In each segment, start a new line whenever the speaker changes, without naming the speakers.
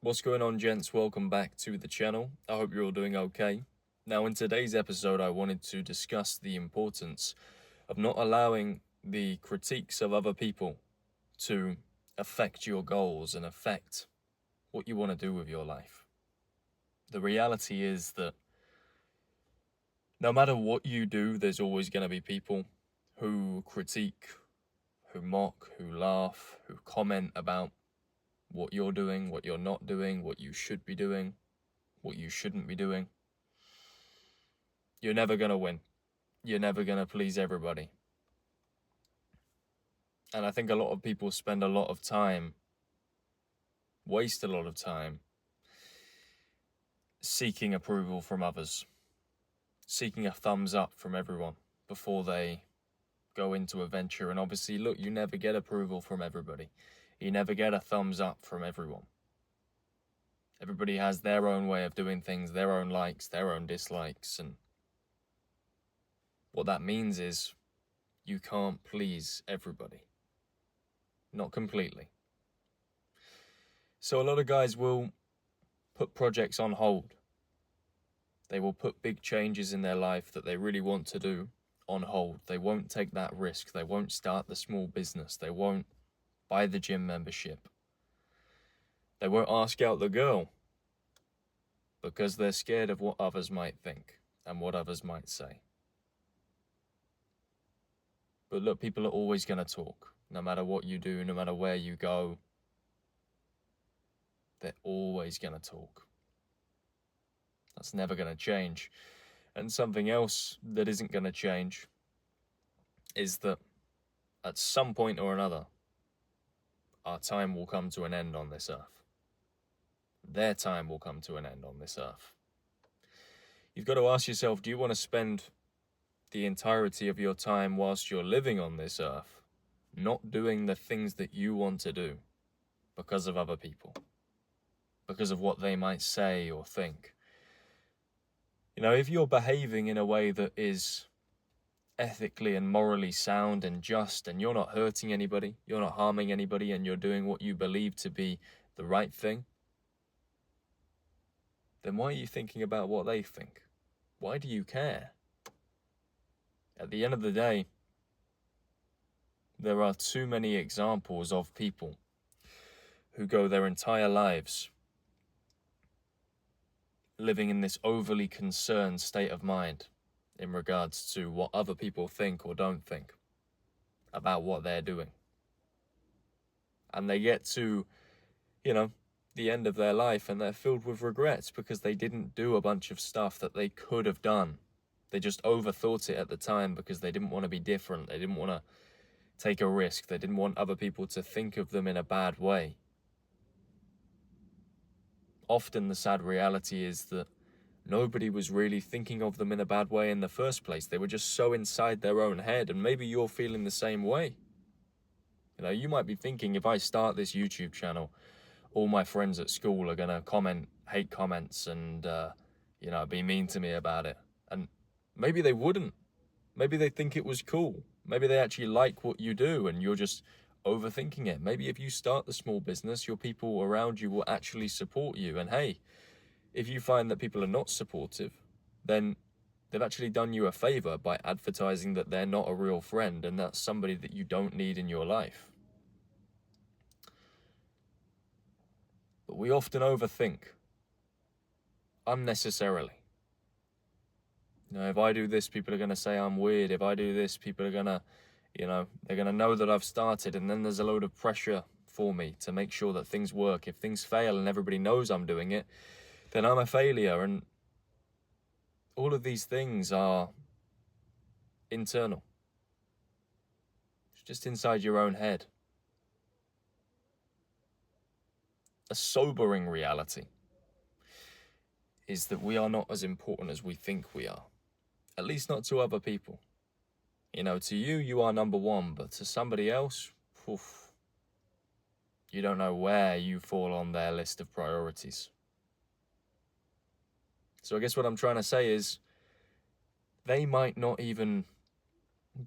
What's going on, gents? Welcome back to the channel. I hope you're all doing okay. Now, in today's episode, I wanted to discuss the importance of not allowing the critiques of other people to affect your goals and affect what you want to do with your life. The reality is that no matter what you do, there's always going to be people who critique, who mock, who laugh, who comment about what you're doing, what you're not doing, what you should be doing, what you shouldn't be doing. You're never going to win. You're never going to please everybody. And I think a lot of people spend a lot of time, waste a lot of time, seeking approval from others, seeking a thumbs up from everyone before they go into a venture. And obviously, look, you never get approval from everybody. You never get a thumbs up from everyone. Everybody has their own way of doing things, their own likes, their own dislikes. And what that means is you can't please everybody. Not completely. So a lot of guys will put projects on hold. They will put big changes in their life that they really want to do on hold. They won't take that risk. They won't start the small business. They won't buy the gym membership. They won't ask out the girl because they're scared of what others might think and what others might say. But look, people are always going to talk. No matter what you do, no matter where you go, they're always going to talk. That's never going to change. And something else that isn't going to change is that at some point or another, our time will come to an end on this earth. Their time will come to an end on this earth. You've got to ask yourself, do you want to spend the entirety of your time whilst you're living on this earth not doing the things that you want to do because of other people, because of what they might say or think? You know, if you're behaving in a way that is ethically and morally sound and just, and you're not hurting anybody, you're not harming anybody, and you're doing what you believe to be the right thing, then why are you thinking about what they think? Why do you care? At the end of the day, there are too many examples of people who go their entire lives living in this overly concerned state of mind in regards to what other people think or don't think about what they're doing. And they get to, the end of their life and they're filled with regrets because they didn't do a bunch of stuff that they could have done. They just overthought it at the time because they didn't want to be different. They didn't want to take a risk. They didn't want other people to think of them in a bad way. Often the sad reality is that nobody was really thinking of them in a bad way in the first place. They were just so inside their own head, and maybe you're feeling the same way. You might be thinking, if I start this YouTube channel, all my friends at school are going to comment hate comments and, be mean to me about it. And maybe they wouldn't. Maybe they think it was cool. Maybe they actually like what you do and you're just overthinking it. Maybe if you start the small business, your people around you will actually support you. And hey, if you find that people are not supportive, then they've actually done you a favor by advertising that they're not a real friend and that's somebody that you don't need in your life. But we often overthink unnecessarily. If I do this, people are going to say I'm weird. If I do this, people are going to, they're going to know that I've started. And then there's a load of pressure for me to make sure that things work. If things fail and everybody knows I'm doing it, then I'm a failure. And all of these things are internal. It's just inside your own head. A sobering reality is that we are not as important as we think we are. At least not to other people. To you, you are number one, but to somebody else, you don't know where you fall on their list of priorities. So I guess what I'm trying to say is, they might not even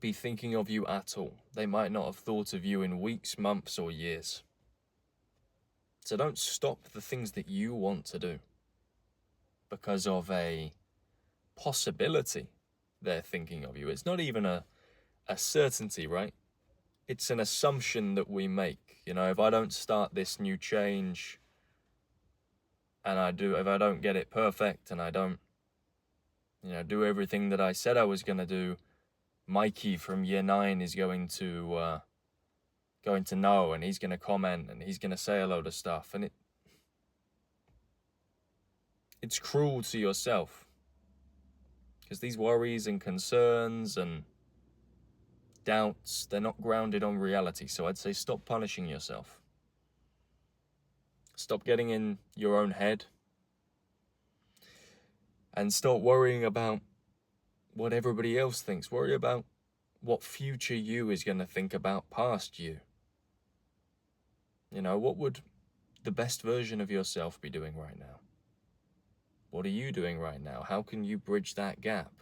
be thinking of you at all. They might not have thought of you in weeks, months, or years. So don't stop the things that you want to do because of a possibility they're thinking of you. It's not even a certainty, right? It's an assumption that we make. You know, if I don't start this new change and if I don't get it perfect and I don't, do everything that I said I was going to do, Mikey from year 9 is going to know, and he's going to comment, and he's going to say a load of stuff, and it's cruel to yourself, because these worries and concerns and doubts, they're not grounded on reality. So I'd say stop punishing yourself. Stop getting in your own head, and stop worrying about what everybody else thinks. Worry about what future you is going to think about past you. What would the best version of yourself be doing right now? What are you doing right now? How can you bridge that gap?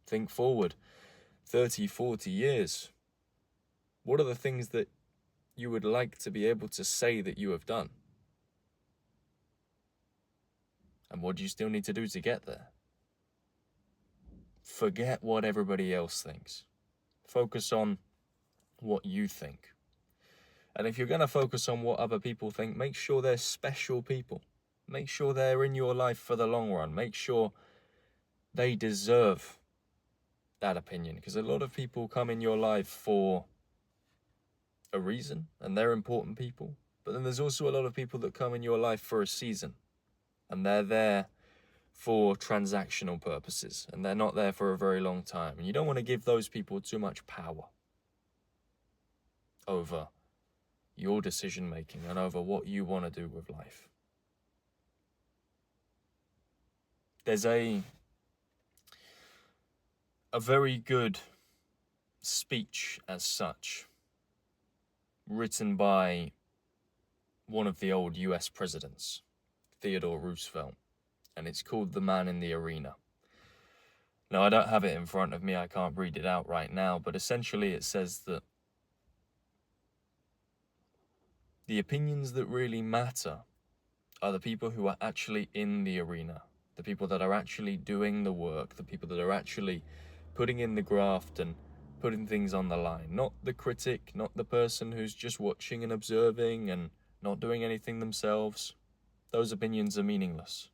Think forward 30, 40 years. What are the things that you would like to be able to say that you have done? And what do you still need to do to get there? Forget what everybody else thinks. Focus on what you think. And if you're going to focus on what other people think, make sure they're special people. Make sure they're in your life for the long run. Make sure they deserve that opinion. Because a lot of people come in your life for a reason, and they're important people. But then there's also a lot of people that come in your life for a season, and they're there for transactional purposes, and they're not there for a very long time. And you don't want to give those people too much power over your decision making and over what you want to do with life. There's a very good speech as such, written by one of the old US presidents, Theodore Roosevelt, and it's called The Man in the Arena. Now, I don't have it in front of me, I can't read it out right now, but essentially it says that the opinions that really matter are the people who are actually in the arena, the people that are actually doing the work, the people that are actually putting in the graft and putting things on the line. Not the critic, not the person who's just watching and observing and not doing anything themselves. Those opinions are meaningless.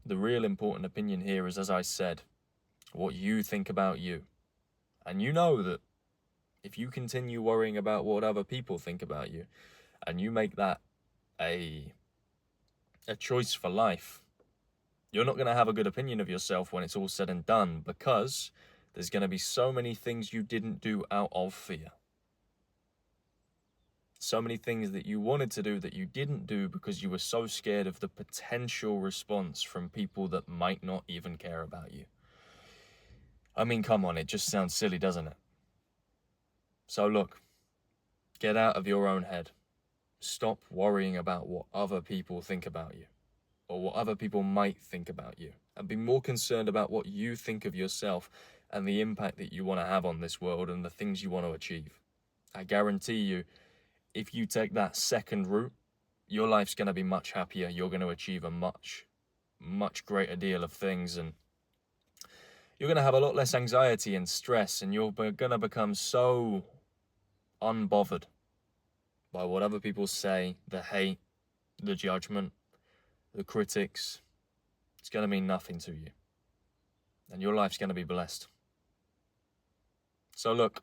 The real important opinion here is, as I said, what you think about you. And you know that if you continue worrying about what other people think about you, and you make that a choice for life, you're not going to have a good opinion of yourself when it's all said and done, because there's going to be so many things you didn't do out of fear. So many things that you wanted to do that you didn't do because you were so scared of the potential response from people that might not even care about you. I mean, come on, it just sounds silly, doesn't it? So look, get out of your own head. Stop worrying about what other people think about you, or what other people might think about you, and be more concerned about what you think of yourself and the impact that you want to have on this world and the things you want to achieve. I guarantee you, if you take that second route, your life's going to be much happier. You're going to achieve a much, much greater deal of things, and you're going to have a lot less anxiety and stress, and you're going to become so unbothered by what other people say, the hate, the judgment, the critics. It's going to mean nothing to you, and your life's going to be blessed. So look,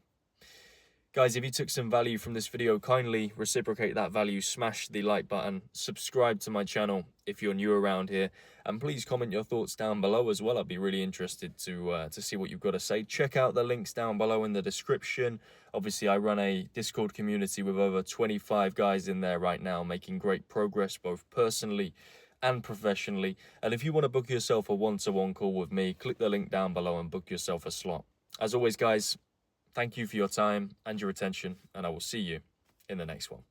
guys, if you took some value from this video, kindly reciprocate that value, smash the like button, subscribe to my channel if you're new around here, and please comment your thoughts down below as well. I'd be really interested to see what you've got to say. Check out the links down below in the description. Obviously, I run a Discord community with over 25 guys in there right now, making great progress both personally and professionally. And if you want to book yourself a one-to-one call with me, click the link down below and book yourself a slot. As always, guys, thank you for your time and your attention, and I will see you in the next one.